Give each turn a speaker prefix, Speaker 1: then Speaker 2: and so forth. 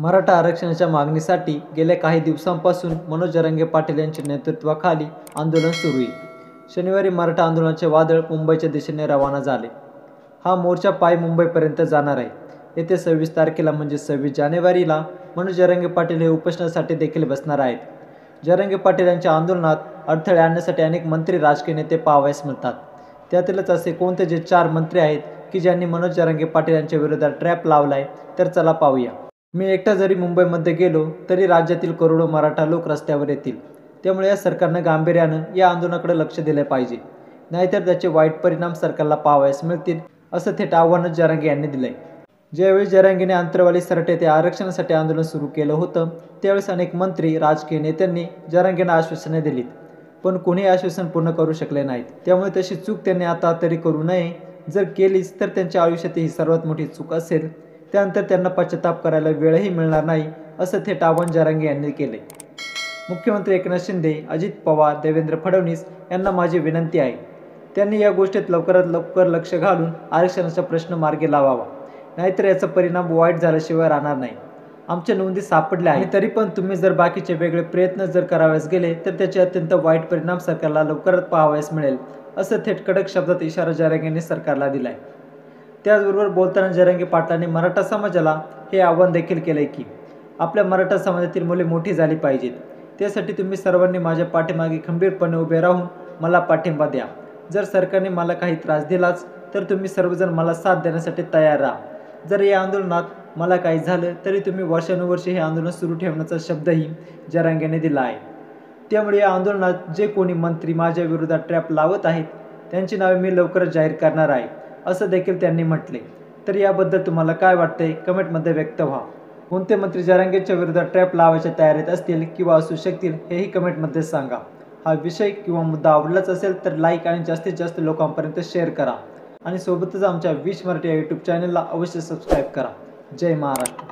Speaker 1: मराठा आरक्षणाच्या मागणीसाठी गेल्या काही दिवसांपासून मनोज जरांगे पाटील यांच्या नेतृत्वाखाली आंदोलन सुरू आहे. शनिवारी मराठा आंदोलनाचे वादळ मुंबईच्या दिशेने रवाना झाले. हा मोर्चा पायी मुंबईपर्यंत जाणार आहे. येथे 26 तारखेला म्हणजे 26 जानेवारीला मनोज जरांगे पाटील हे उपोषणासाठी देखील बसणार आहेत. जरांगे पाटील यांच्या आंदोलनात अडथळे आणण्यासाठी अनेक मंत्री, राजकीय नेते पाहावयास मिळतात. त्यातीलच असे कोणते जे 4 मंत्री आहेत की ज्यांनी मनोज जरांगे पाटील यांच्या विरोधात ट्रॅप लावलाय, तर चला पाहूया. मी एकटा जरी मुंबईमध्ये गेलो तरी राज्यातील करोडो मराठा लोक रस्त्यावर येतील. त्यामुळे या सरकारनं गांभीर्यानं या आंदोलनाकडे लक्ष दिले पाहिजे, नाहीतर त्याचे वाईट परिणाम सरकारला पाहावयास मिळतील, असं थेट आव्हानच जरांगे यांनी दिलंय. ज्यावेळी जरांगेने आंतरवाली सरट येथे आरक्षणासाठी आंदोलन सुरू केलं होतं, त्यावेळेस अनेक मंत्री, राजकीय नेत्यांनी जरांगेंना आश्वासने दिलीत, पण कोणीही आश्वासन पूर्ण करू शकले नाहीत. त्यामुळे तशी चूक त्यांनी आता तरी करू नये. जर केलीच तर त्यांच्या आयुष्यात ही सर्वात मोठी चूक असेल. त्यानंतर त्यांना पश्चाताप करायला वेळही मिळणार नाही, असं थेट आव्हान जरांगे यांनी केले. मुख्यमंत्री एकनाथ शिंदे, अजित पवार, देवेंद्र फडणवीस यांना माझी विनंती आहे, त्यांनी या गोष्टीत लवकरात लवकर लक्ष घालून आरक्षणाचा प्रश्न मार्गी लावावा, नाहीतर याचा परिणाम वाईट झाल्याशिवाय राहणार नाही. आमच्या नोंदी सापडल्या आहेत, तरी पण तुम्ही जर बाकीचे वेगळे प्रयत्न जर करावयास गेले तर त्याचे अत्यंत वाईट परिणाम सरकारला लवकरच पाहावयास मिळेल, असं थेट कडक शब्दात इशारा जरांगेंनी सरकारला दिलाय. त्याचबरोबर बोलताना जरांगे पाटलांनी मराठा समाजाला हे आव्हान देखील केले की आपल्या मराठा समाजातील मुले मोठी झाली पाहिजेत. त्यासाठी तुम्ही सर्वांनी माझ्या पाठीमागे खंबीरपणे उभे राहून मला पाठिंबा द्या. जर सरकारने मला काही त्रास दिलाच तर तुम्ही सर्वजण मला साथ देण्यासाठी तयार राहा. जर या आंदोलनात मला काही झालं तरी तुम्ही वर्षानुवर्षे हे आंदोलन सुरू ठेवण्याचा शब्दही जरांगेने दिला आहे. त्यामुळे या आंदोलनात जे कोणी मंत्री माझ्या विरोधात ट्रॅप लावत आहेत त्यांची नावे मी लवकरच जाहीर करणार आहे, असं देखील त्यांनी म्हटले. तर याबद्दल तुम्हाला काय वाटतंय, कमेंटमध्ये व्यक्त व्हा. कोणते मंत्री जरांगेंच्या विरोधात ट्रॅप लावायच्या तयारीत असतील किंवा असू शकतील हेही कमेंटमध्ये सांगा. हा विषय किंवा मुद्दा आवडलाच असेल तर लाईक आणि जास्तीत जास्त लोकांपर्यंत शेअर करा आणि सोबतच आमच्या 20 मराठी या यूट्यूब चॅनलला अवश्य सबस्क्राईब करा. जय महाराष्ट्र.